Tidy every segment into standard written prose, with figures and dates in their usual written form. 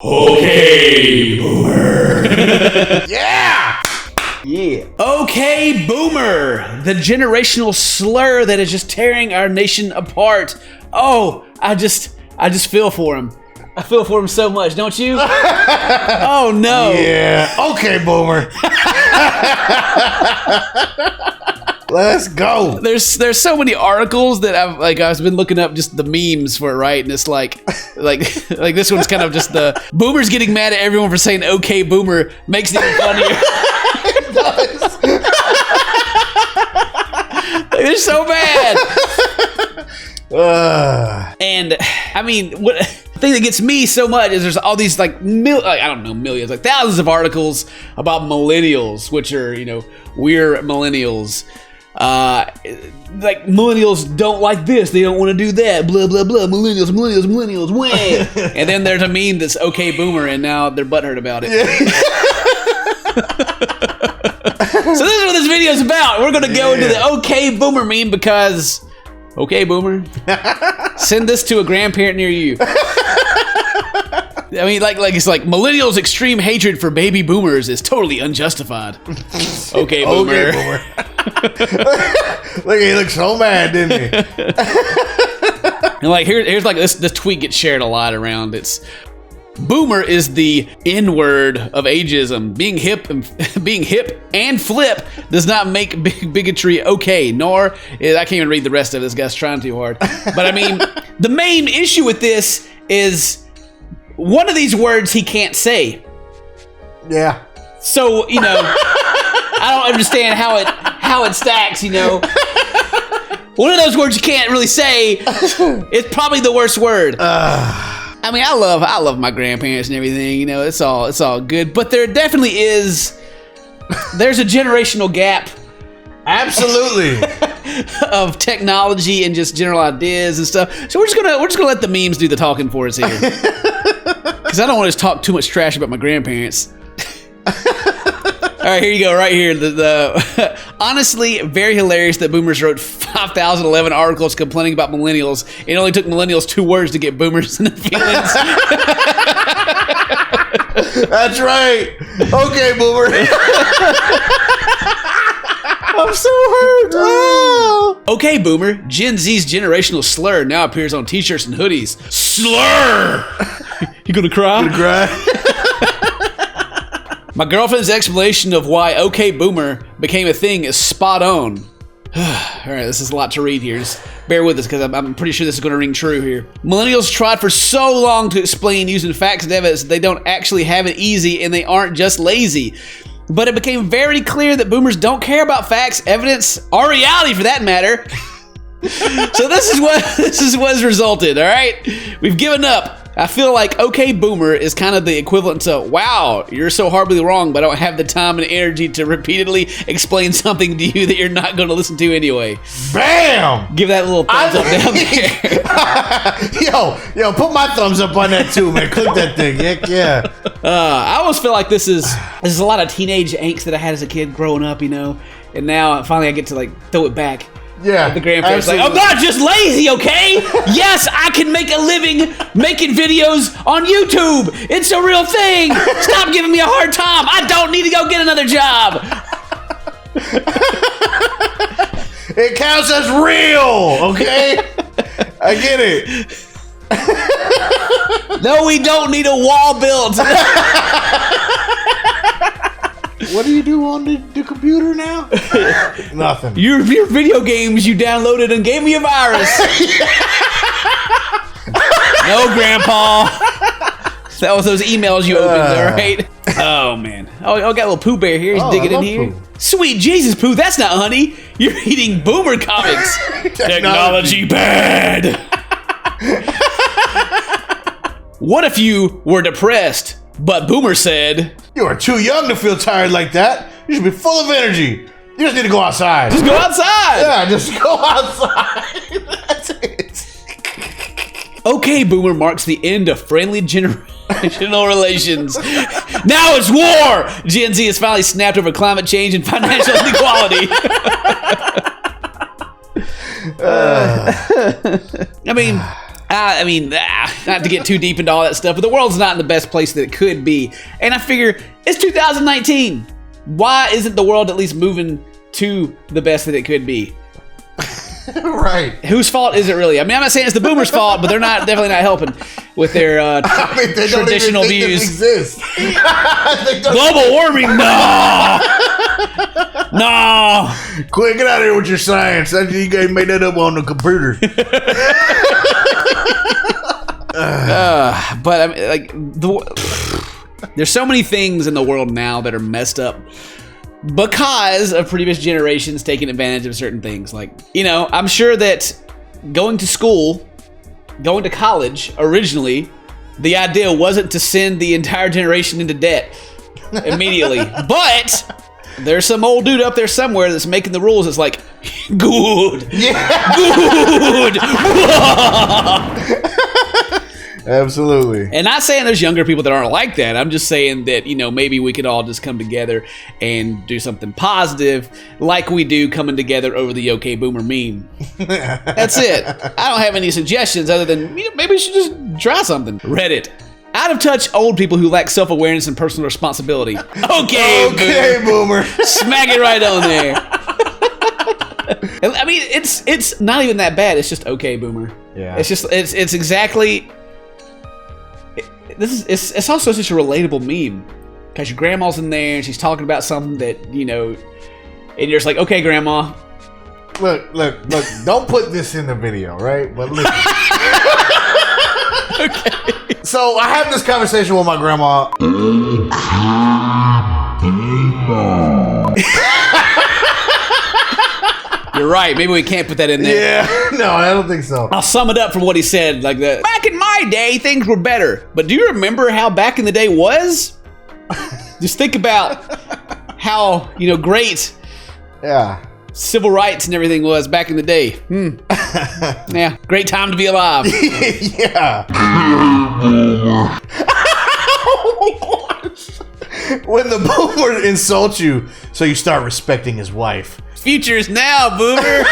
Okay, Boomer. Yeah! Yeah. Okay, Boomer, the generational slur that is just tearing our nation apart. Oh, I just feel for him. I feel for him so much, don't you? Oh no. Yeah. Okay, Boomer. Let's go. There's so many articles that I've been looking up just the memes for it, right? And it's like this one's kind of just the boomers getting mad at everyone for saying okay boomer makes it even funnier. It does. They're so bad. And I mean, the thing that gets me so much is there's all these millions, like thousands of articles about millennials, which are, we're millennials. Like millennials don't like this, they don't want to do that, blah blah blah, millennials, way. And then there's a meme that's okay boomer, and now they're butthurt about it. Yeah. So this is what this video is about. We're gonna go into the okay boomer meme because okay boomer, send this to a grandparent near you. I mean, like it's like millennials' extreme hatred for baby boomers is totally unjustified. Okay, boomer. Okay, boomer. Look, he looked so mad, didn't he? And like here's like this tweet gets shared a lot around. It's boomer is the N-word of ageism. Being hip and flip does not make bigotry okay. Nor I can't even read the rest of it. This guy's trying too hard. But I mean, the main issue with this is one of these words he can't say. Yeah. So, I don't understand how it stacks, One of those words you can't really say, it's probably the worst word. I mean, I love my grandparents and everything, it's all good, but there definitely there's a generational gap. Absolutely. Of technology and just general ideas and stuff. So we're just gonna let the memes do the talking for us here. Because I don't want to talk too much trash about my grandparents. All right, here you go, right here. The honestly, very hilarious that boomers wrote 5,011 articles complaining about millennials. It only took millennials 2 words to get boomers in the feelings. That's right. Okay, boomer. I'm so hurt. Oh. Okay, boomer. Gen Z's generational slur now appears on t-shirts and hoodies. Slur! You gonna cry? Gonna cry? My girlfriend's explanation of why okay boomer became a thing is spot on. Alright, this is a lot to read here. Just bear with us because I'm pretty sure this is going to ring true here. Millennials tried for so long to explain using facts and evidence they don't actually have it easy and they aren't just lazy. But it became very clear that boomers don't care about facts, evidence, or reality for that matter. So this is what's resulted, alright? We've given up. I feel like okay boomer is kind of the equivalent to wow, you're so horribly wrong, but I don't have the time and energy to repeatedly explain something to you that you're not going to listen to anyway. Bam! Give that a little thumbs up down there. Yo, put my thumbs up on that too, man. Click that thing. Heck yeah. I always feel like this is a lot of teenage angst that I had as a kid growing up, and now finally I get to throw it back. Yeah, the grandparents like, I'm not just lazy, okay? Yes, I can make a living making videos on YouTube. It's a real thing. Stop giving me a hard time. I don't need to go get another job. It counts as real, okay? I get it. No, we don't need a wall built. What do you do on the computer now? Nothing. Your video games you downloaded and gave me a virus. No, Grandpa. That was those emails you opened, all right? Oh, man. Oh, I got a little Pooh Bear here. He's digging in here. Pooh. Sweet Jesus, Pooh. That's not honey. You're eating boomer comics. Technology bad. What if you were depressed, but Boomer said, you are too young to feel tired like that. You should be full of energy. You just need to go outside. Just go outside. Yeah, just go outside. That's it. Okay, Boomer marks the end of friendly generational relations. Now it's war. Gen Z has finally snapped over climate change and financial inequality. I mean, I mean, not to get too deep into all that stuff, but the world's not in the best place that it could be. And I figure it's 2019. Why isn't the world at least moving to the best that it could be? Right. Whose fault is it really? I mean, I'm not saying it's the boomers' fault, but they're definitely not helping with their traditional views. Global warming, no. No. Quick, get out of here with your science. You guys made that up on the computer. But I mean, like, there's so many things in the world now that are messed up because of previous generations taking advantage of certain things. Like, you know, I'm sure that going to college, originally, the idea wasn't to send the entire generation into debt immediately. But there's some old dude up there somewhere that's making the rules. It's like, good. Yeah. Good. Absolutely. And not saying there's younger people that aren't like that. I'm just saying that, you know, maybe we could all just come together and do something positive like we do coming together over the OK Boomer meme. That's it. I don't have any suggestions other than, you know, maybe we should just try something. Reddit. Out of touch old people who lack self-awareness and personal responsibility. Okay, Boomer. Smack it right on there. I mean, it's not even that bad. It's just OK Boomer. Yeah. It's exactly... It's also such a relatable meme because your grandma's in there and she's talking about something that, you know, and you're just like, okay, grandma. Look, don't put this in the video, right? But listen. Okay. So I have this conversation with my grandma. You're right. Maybe we can't put that in there. Yeah. No, I don't think so. I'll sum it up from what he said. Like that. Back in my day, things were better. But do you remember how back in the day was? Just think about how, you know, great. Yeah. Civil rights and everything was back in the day. Yeah. Great time to be alive. Yeah. When the boomer insults you, so you start respecting his wife. Future is now, boomer.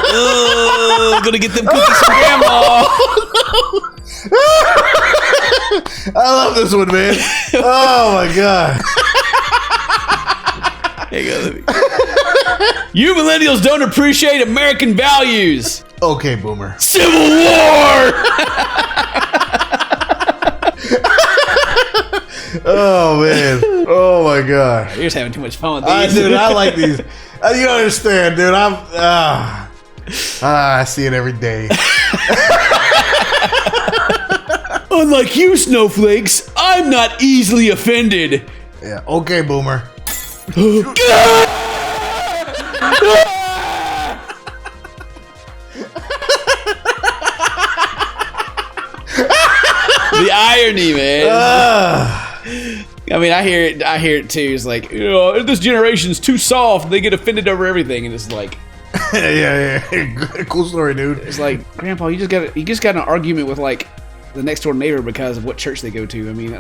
Oh, gonna get them cookies from grandma. I love this one, man. Oh my god. There you go. You millennials don't appreciate American values. Okay, boomer. Civil War. Oh man. Oh my god. You're just having too much fun with these. Dude, I like these. You don't understand, dude. I see it every day. Unlike you, snowflakes, I'm not easily offended. Yeah. Okay, boomer. The irony, man. I mean, I hear it too. It's like, you know, this generation's too soft. They get offended over everything, and it's like, yeah. Cool story, dude. It's like, Grandpa, you just got an argument with like the next door neighbor because of what church they go to. I mean,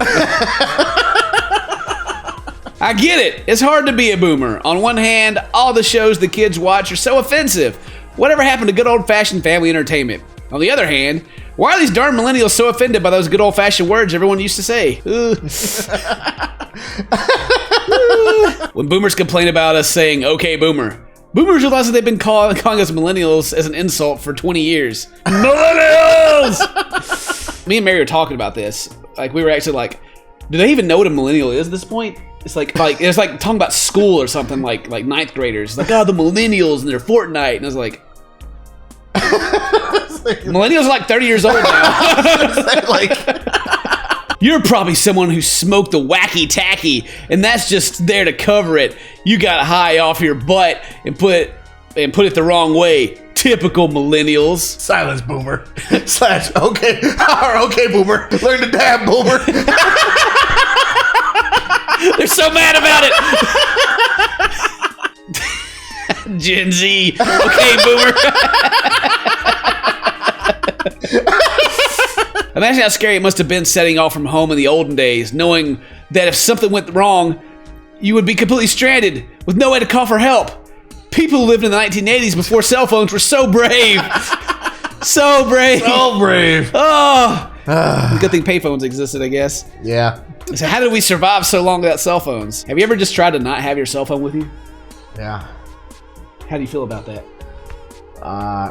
I get it. It's hard to be a boomer. On one hand, all the shows the kids watch are so offensive. Whatever happened to good old-fashioned family entertainment? On the other hand, why are these darn millennials so offended by those good old-fashioned words everyone used to say? When boomers complain about us saying, okay, boomer, boomers realize that they've been calling us millennials as an insult for 20 years. Millennials! Me and Mary were talking about this. Like, we were actually like, do they even know what a millennial is at this point? It's like it's like talking about school or something, like ninth graders. Like, oh, the millennials and their Fortnite. And I was like, millennials are like 30 years old now. You're probably someone who smoked the wacky tacky, and that's just there to cover it. You got high off your butt and put it the wrong way. Typical millennials. Silence, boomer. / okay. Okay, boomer. Learn to dab, boomer. They're so mad about it. Gen Z. Okay, boomer. Imagine how scary it must have been setting off from home in the olden days, knowing that if something went wrong, you would be completely stranded with no way to call for help. People who lived in the 1980s before cell phones were so brave. So brave. So brave. Oh. Good thing payphones existed, I guess. Yeah. So how did we survive so long without cell phones? Have you ever just tried to not have your cell phone with you? Yeah. How do you feel about that?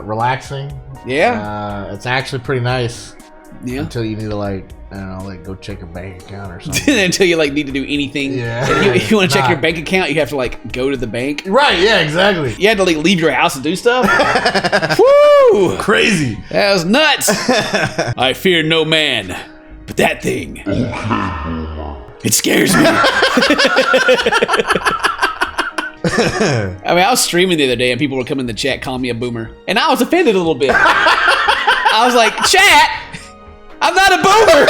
Relaxing. Yeah. It's actually pretty nice. Yeah. Until you need to like, I don't know, like go check your bank account or something. Until you like need to do anything. Yeah. If you want to check your bank account, you have to like go to the bank. Right. Yeah. Exactly. You had to like leave your house and do stuff. Woo! Crazy. That was nuts. I fear no man, but that thing, it scares me. I mean, I was streaming the other day and people were coming in the chat calling me a boomer, and I was offended a little bit. I was like, chat, I'm not a boomer.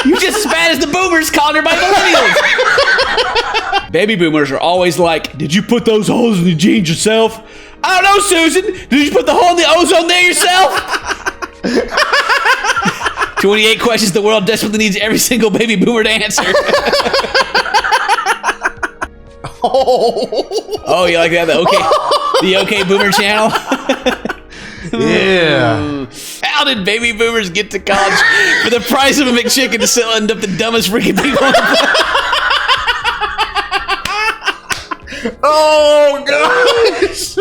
You just as bad as the boomers calling everybody millennials. Baby boomers are always like, did you put those holes in the jeans yourself? I don't know, Susan. Did you put the hole in the ozone there yourself? 28 questions the world desperately needs every single baby boomer to answer. Oh, you like that? The OK Boomer channel? Yeah. How did baby boomers get to college for the price of a McChicken to still end up the dumbest freaking people on the planet? Oh gosh.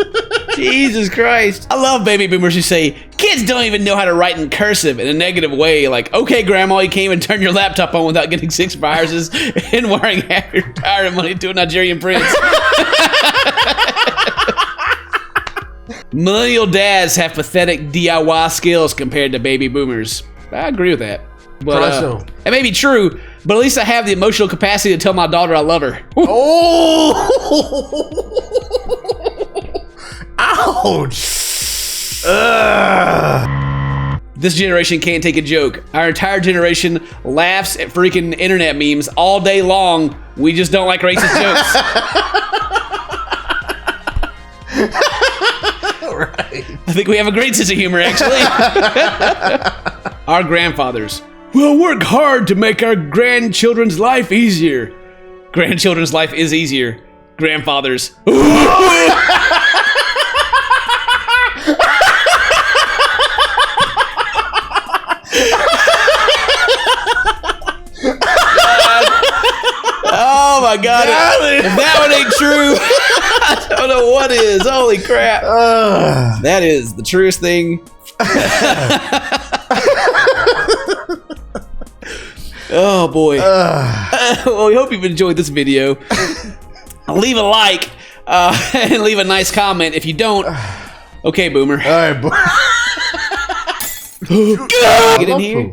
Jesus Christ. I love baby boomers who say, kids don't even know how to write in cursive in a negative way. Like, okay, grandma, you can't even turn your laptop on without getting 6 viruses and wiring half your retirement money to a Nigerian prince. Millennial dads have pathetic DIY skills compared to baby boomers. I agree with that. But it may be true, but at least I have the emotional capacity to tell my daughter I love her. Oh! Ouch! This generation can't take a joke. Our entire generation laughs at freaking internet memes all day long. We just don't like racist jokes. Right. I think we have a great sense of humor, actually. Our grandfathers. We'll work hard to make our grandchildren's life easier. Grandchildren's life is easier. Grandfathers. Oh my God. If that one ain't true, I don't know what is. Holy crap. That is the truest thing. Oh boy. Well, we hope you've enjoyed this video. Leave a like and leave a nice comment. If you don't, okay, boomer. All right, Get in here.